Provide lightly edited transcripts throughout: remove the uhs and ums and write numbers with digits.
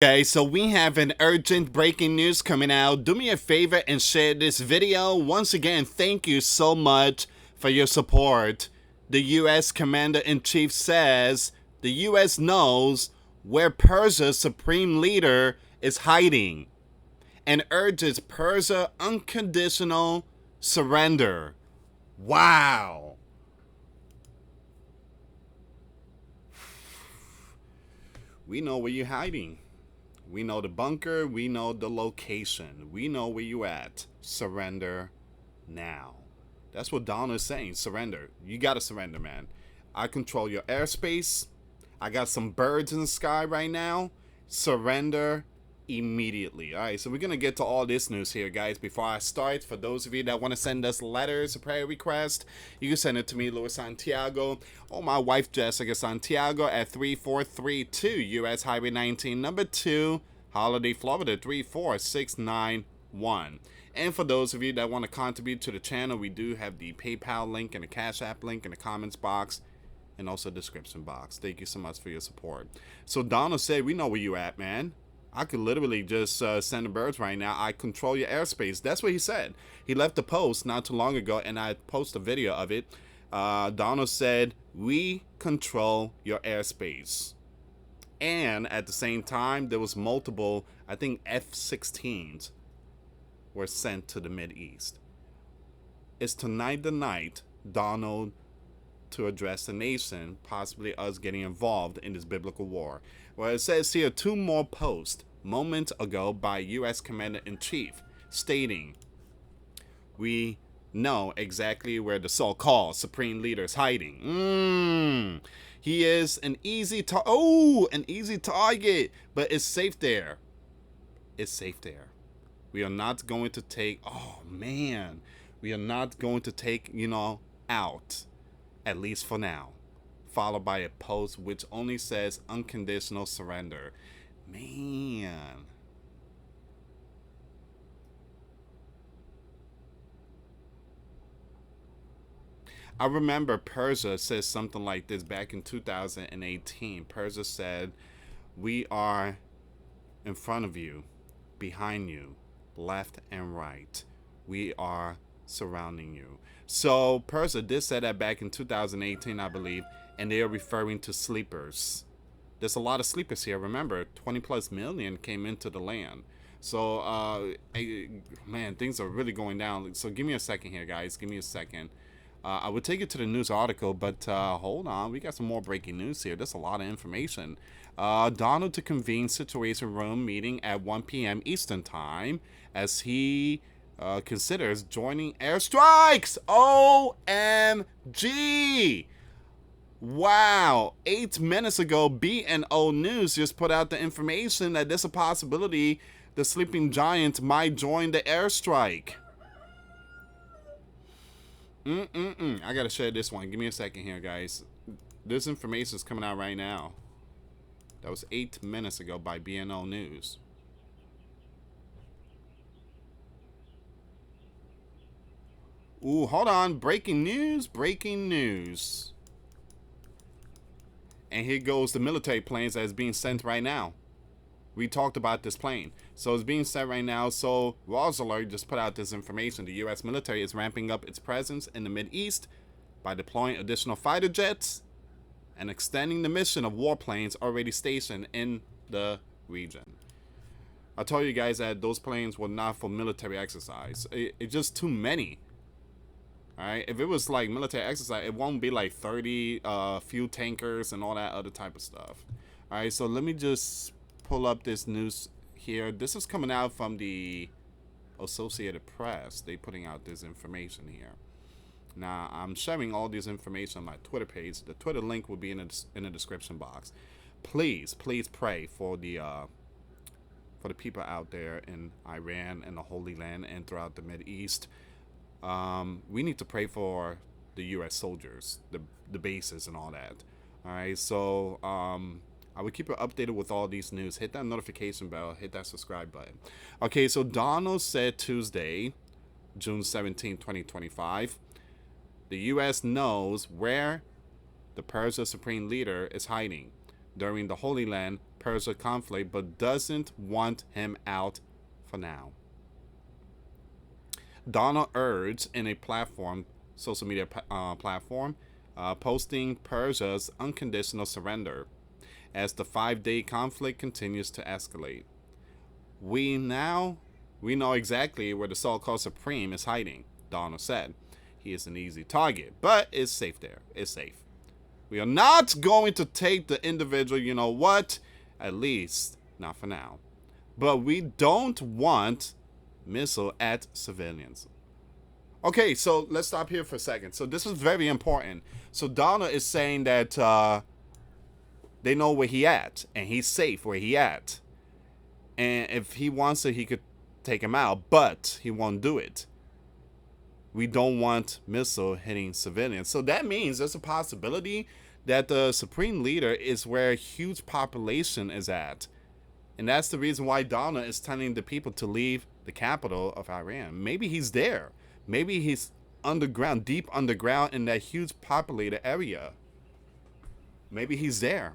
Okay, so we have an urgent breaking news coming out. Do me a favor and share this video. Once again, thank you so much for your support. The US Commander-in-Chief says the US knows where Persia's supreme leader is hiding and urges Persia unconditional surrender. Wow. We know where you're hiding. We know the bunker. We know the location. We know where you at. Surrender now. That's what Donna's saying. Surrender. You got to surrender, man. I control your airspace. I got some birds in the sky right now. Surrender immediately. All right, so we're going to get to all this news here, guys. Before I start, for those of you that want to send us letters, a prayer request, you can send it to me, US Santiago, or my wife, Jessica Santiago, at 3432 US Highway 19, number 2, Holiday, Florida, 34691. And for those of you that want to contribute to the channel, we do have the PayPal link and the Cash App link in the comments box and also description box. Thank you so much for your support. So Donald said, we know where you at, man. I could literally just send the birds right now. I control your airspace. That's what he said. He left the post not too long ago, and I posted a video of it. Donald said, we control your airspace. And at the same time, there was multiple, I think, F-16s were sent to the Mideast. Is tonight the night, Donald, to address the nation, possibly us getting involved in this biblical war? Well, it says here 2 more posts moments ago by U.S. Commander-in-Chief stating, we know exactly where the so-called supreme leader is hiding. He is an easy target, but it's safe there. It's safe there. We are not going to take, we are not going to take, out, at least for now. Followed by a post which only says unconditional surrender. Man. I remember Persia says something like this back in 2018. Persia said, we are in front of you, behind you, left and right. We are surrounding you. So Persia did say that back in 2018, I believe, and they are referring to sleepers. There's a lot of sleepers here. Remember, 20 plus million came into the land. So, man, things are really going down. So give me a second here, guys. Give me a second. I would take it to the news article, but hold on. We got some more breaking news here. There's a lot of information. Donald to convene situation room meeting at 1 p.m. Eastern time as he considers joining airstrikes. OMG. Wow. 8 minutes ago, BNO News just put out the information that there's a possibility the sleeping giant might join the airstrike. I gotta share this one. Give me a second here, guys. This information is coming out right now. That was 8 minutes ago by BNO News. Ooh, hold on. Breaking news. Breaking news. And here goes the military planes that is being sent right now. We talked about this plane. So it's being sent right now. So Raw's Alert just put out this information. The U.S. military is ramping up its presence in the Mideast by deploying additional fighter jets and extending the mission of warplanes already stationed in the region. I told you guys that those planes were not for military exercise. It's just too many. Alright, if it was like military exercise, it won't be like 30 fuel tankers and all that other type of stuff. Alright, so let me just pull up this news here. This is coming out from the Associated Press. They putting out this information here. Now, I'm sharing all this information on my Twitter page. The Twitter link will be in the description box. Please, please pray for the people out there in Iran and the Holy Land and throughout the Mideast. We need to pray for the U.S. soldiers, the bases and all that. All right, so I will keep you updated with all these news. Hit that notification bell. Hit that subscribe button. Okay, so Donald said Tuesday, June 17, 2025, the U.S. knows where the Persia supreme leader is hiding. during the Holy Land Persia conflict, but doesn't want him out for now. Donald urged in a social media platform, posting Persia's unconditional surrender as the 5-day conflict continues to escalate. We know exactly where the so-called Supreme is hiding, Donald said. He is an easy target, but it's safe there. It's safe. We are not going to take the individual, you know what? At least not for now. But we don't want missile at civilians. Okay, so let's stop here for a second. So this is very important. So Donald is saying that they know where he at, and he's safe where he at. And if he wants it, he could take him out, but he won't do it. We don't want missile hitting civilians. So that means there's a possibility that the supreme leader is where a huge population is at. And that's the reason why Donald is telling the people to leave the capital of Iran. Maybe he's there. Maybe he's underground, deep underground in that huge populated area. Maybe he's there.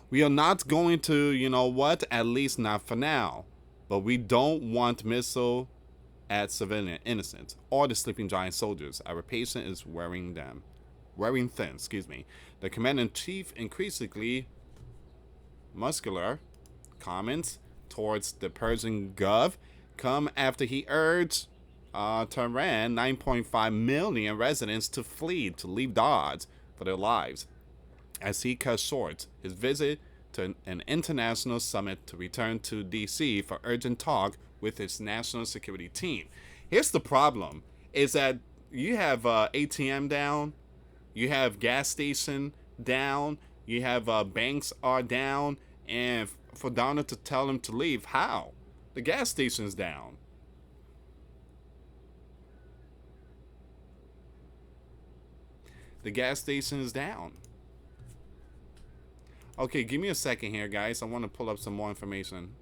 We are not going to, you know what, at least not for now. But we don't want missile at civilian innocents or the sleeping giant soldiers. Our patient is wearing thin. The commander-in-chief increasingly muscular comments towards the Persian Gulf come after he urged Tehran 9.5 million residents to flee, to leave Dodge for their lives, as he cut short his visit to an international summit to return to D.C. for urgent talk with his national security team. Here's the problem, is that you have ATM down, you have gas station down, you have banks are down, and for Donald to tell him to leave, how? The gas station's down. The gas station is down. Okay, give me a second here, guys. I want to pull up some more information.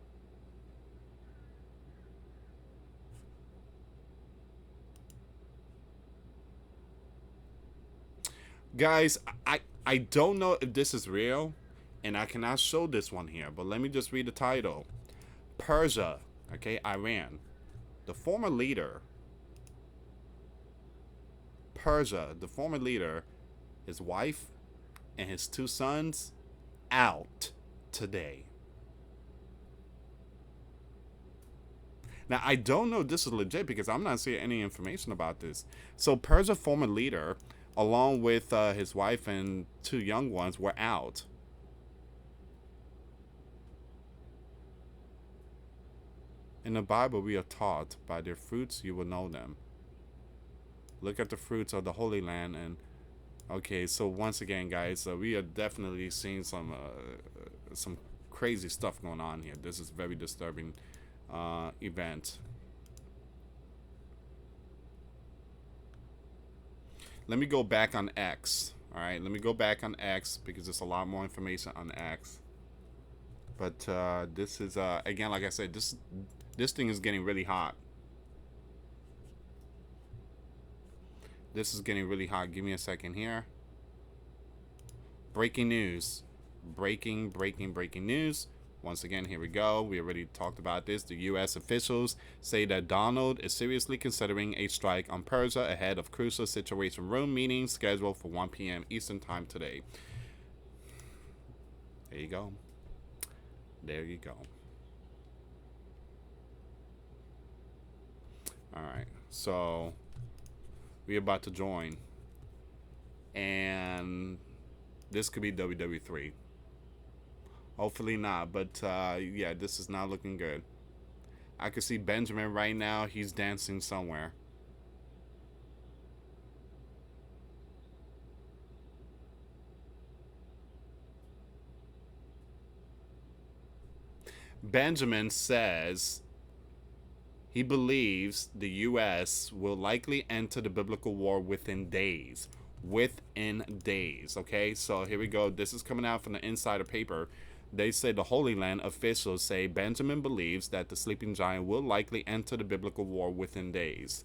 Guys, I don't know if this is real, and I cannot show this one here, but let me just read the title. Persia, okay, Iran. The former leader, Persia, the former leader, his wife, and his 2 sons, out today. Now, I don't know if this is legit because I'm not seeing any information about this. So, Persia's former leader, along with his wife and 2 young ones, were out. In the Bible, we are taught, by their fruits you will know them. Look at the fruits of the Holy Land. And okay, so once again, guys, we are definitely seeing some crazy stuff going on here. This is very disturbing event. Let me go back on X. All right, let me go back on X because there's a lot more information on X. But this is again, like I said, this thing is getting really hot. This is getting really hot. Give me a second here. Breaking news. Breaking news. Once again, here we go. We already talked about this. The US officials say that Donald is seriously considering a strike on Persia ahead of crucial situation room meeting scheduled for 1 p.m. Eastern time today. There you go. There you go. All right. So we're about to join, and this could be WWE3. Hopefully not, but yeah, this is not looking good. I can see Benjamin right now. He's dancing somewhere. Benjamin says he believes the U.S. will likely enter the biblical war within days. Within days, okay? So here we go. This is coming out from the insider paper. They say the Holy Land officials say Benjamin believes that the sleeping giant will likely enter the biblical war within days.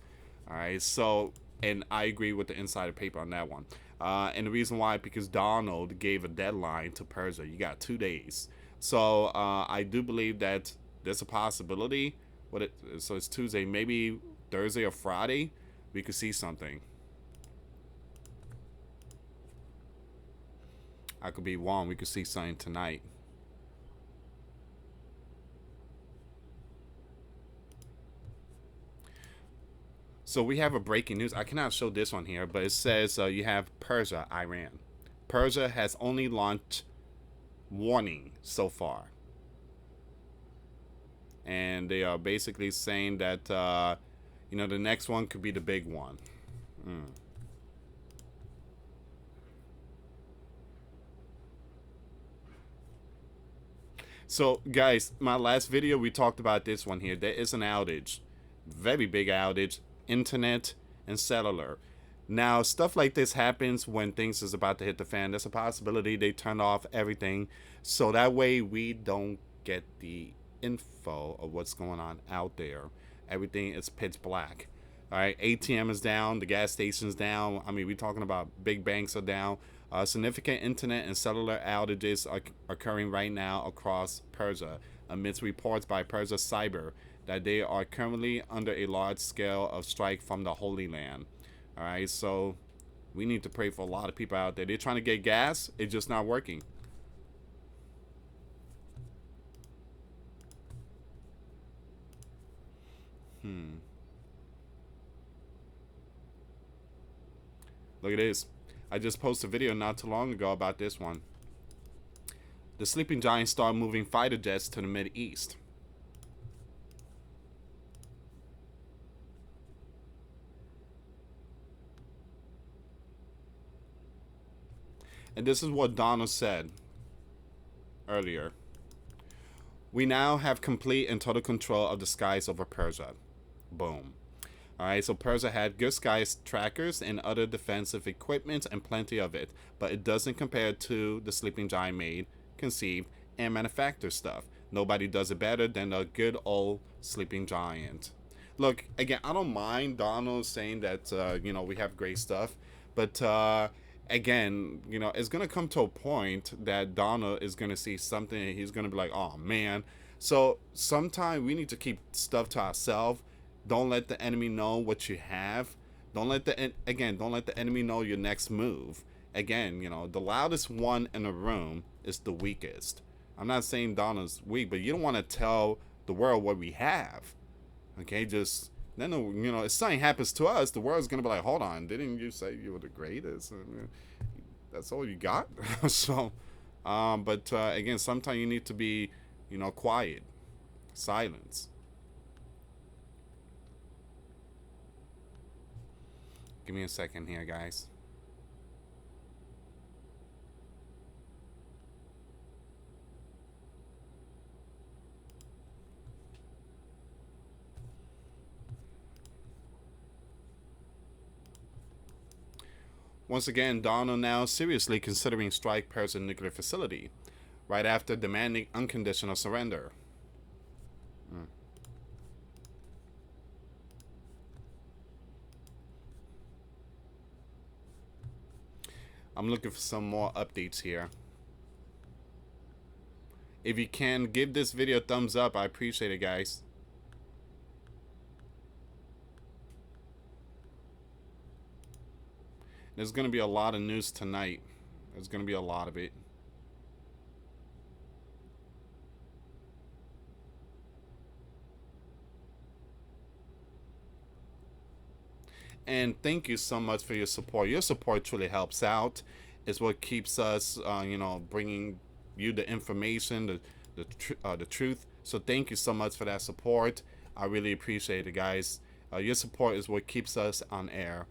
All right, so, and I agree with the insider paper on that one. And the reason why, because Donald gave a deadline to Persia. You got 2 days. So I do believe that there's a possibility. So it's Tuesday, maybe Thursday or Friday, we could see something. I could be wrong. We could see something tonight. So we have a breaking news. I cannot show this one here, but it says you have Persia, Iran. Persia has only launched warning so far. And they are basically saying that, the next one could be the big one. So, guys, my last video, we talked about this one here. There is an outage. Very big outage. Internet and cellular. Now, stuff like this happens when things is about to hit the fan. There's a possibility they turn off everything. So that way we don't get the info of what's going on out there. Everything is pitch black. All right, ATM is down, the gas station's down. I mean, we're talking about big banks are down. Significant internet and cellular outages are occurring right now across Persia, amidst reports by Persia Cyber that they are currently under a large scale of strike from the Holy Land. All right, so we need to pray for a lot of people out there. They're trying to get gas, it's just not working. Look at this. I just posted a video not too long ago about this one. The sleeping giants start moving fighter jets to the Mideast. And this is what Donald said earlier. We now have complete and total control of the skies over Persia. Boom. Alright, so Persia had good skies trackers and other defensive equipment and plenty of it, but it doesn't compare to the sleeping giant made, conceived, and manufactured stuff. Nobody does it better than the good old sleeping giant. Look, again, I don't mind Donald saying that, we have great stuff, but again, it's going to come to a point that Donald is going to see something and he's going to be like, oh man. So sometimes we need to keep stuff to ourselves. Don't let the enemy know what you have. Don't let the enemy know your next move. Again, the loudest one in the room is the weakest. I'm not saying Donald's weak, but you don't want to tell the world what we have. Okay, just then if something happens to us, the world's gonna be like, hold on, didn't you say you were the greatest? That's all you got. So, but again, sometimes you need to be, quiet, silence. Give me a second here, guys. Once again, Donald now seriously considering strike Persia nuclear facility, right after demanding unconditional surrender. I'm looking for some more updates here. If you can, give this video a thumbs up. I appreciate it, guys. There's going to be a lot of news tonight. There's going to be a lot of it. And thank you so much for your support. Your support truly helps out. It's what keeps us, bringing you the information, the truth. So thank you so much for that support. I really appreciate it, guys. Your support is what keeps us on air.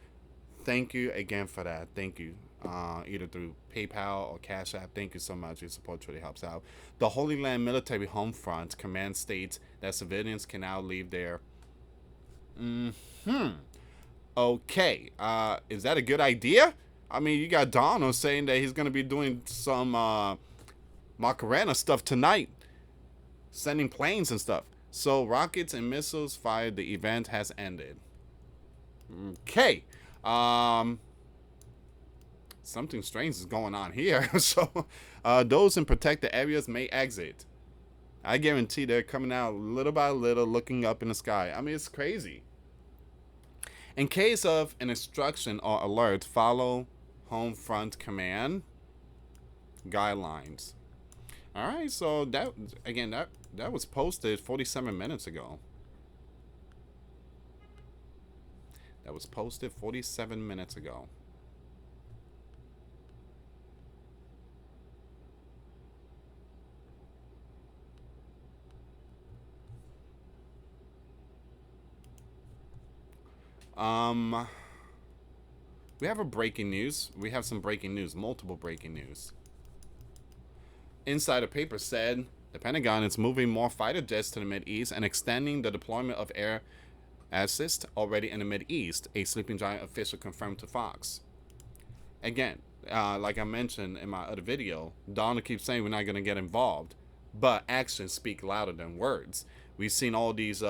Thank you again for that. Thank you. Either through PayPal or Cash App. Thank you so much. Your support really helps out. The Holy Land Military Home Front command states that civilians can now leave there. Okay. Is that a good idea? I mean, you got Donald saying that he's going to be doing some Macarena stuff tonight. Sending planes and stuff. So, rockets and missiles fired. The event has ended. Okay. something strange is going on here. So those in protected areas may exit. I guarantee they're coming out little by little, looking up in the sky. I mean, it's crazy. In case of an instruction or alert, follow home front command guidelines. All right, so that again, that was posted 47 minutes ago. That was posted 47 minutes ago. We have a breaking news. We have some breaking news, multiple breaking news. Insider paper said the Pentagon is moving more fighter jets to the Mideast and extending the deployment of air assist already in the Mideast, a Sleeping Giant official confirmed to Fox. Again, like I mentioned in my other video, Donald keeps saying we're not going to get involved, but actions speak louder than words. We've seen all these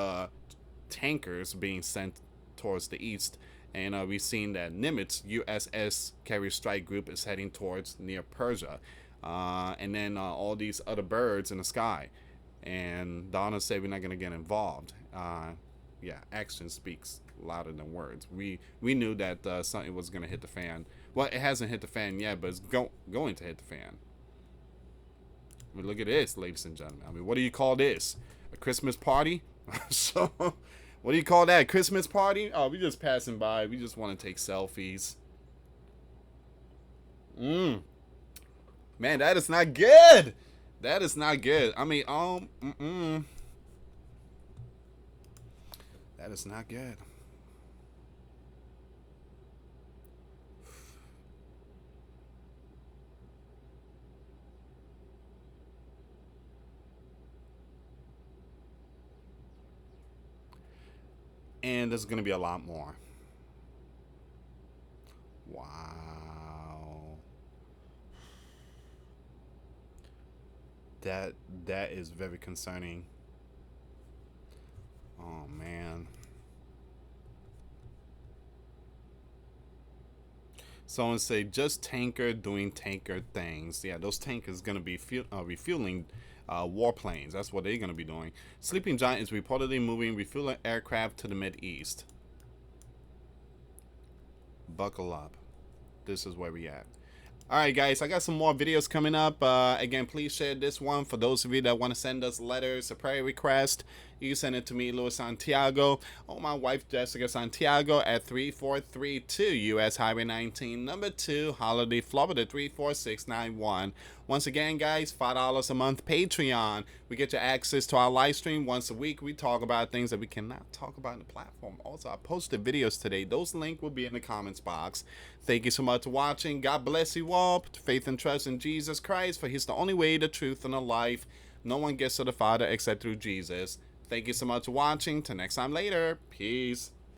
tankers being sent towards the east, and we've seen that Nimitz USS Carrier Strike Group is heading towards near Persia, and then all these other birds in the sky. And Donald said we're not going to get involved. Yeah, action speaks louder than words. We knew that something was going to hit the fan. Well, it hasn't hit the fan yet, but it's going to hit the fan. I mean, look at this, ladies and gentlemen. I mean, what do you call this? A Christmas party? So, what do you call that? Christmas party? Oh, we just passing by. We just want to take selfies. Man, that is not good. That is not good. I mean, that is not good. And there's going to be a lot more. Wow. That is very concerning. Oh, man. Someone say, just tanker doing tanker things. Yeah, those tankers going to be refueling warplanes. That's what they're going to be doing. Sleeping Giant is reportedly moving refueling aircraft to the Mideast. Buckle up. This is where we at. Alright guys, I got some more videos coming up. Again, please share this one for those of you that want to send us letters, a prayer request. You can send it to me, US Santiago, or my wife, Jessica Santiago, at 3432 US Highway 19, number 2, Holiday, Florida, 34691. Once again, guys, $5 a month Patreon. We get you access to our live stream once a week. We talk about things that we cannot talk about in the platform. Also, I posted videos today. Those links will be in the comments box. Thank you so much for watching. God bless you all. Put faith and trust in Jesus Christ, for He's the only way, the truth, and the life. No one gets to the Father except through Jesus. Thank you so much for watching. Till next time later. Peace.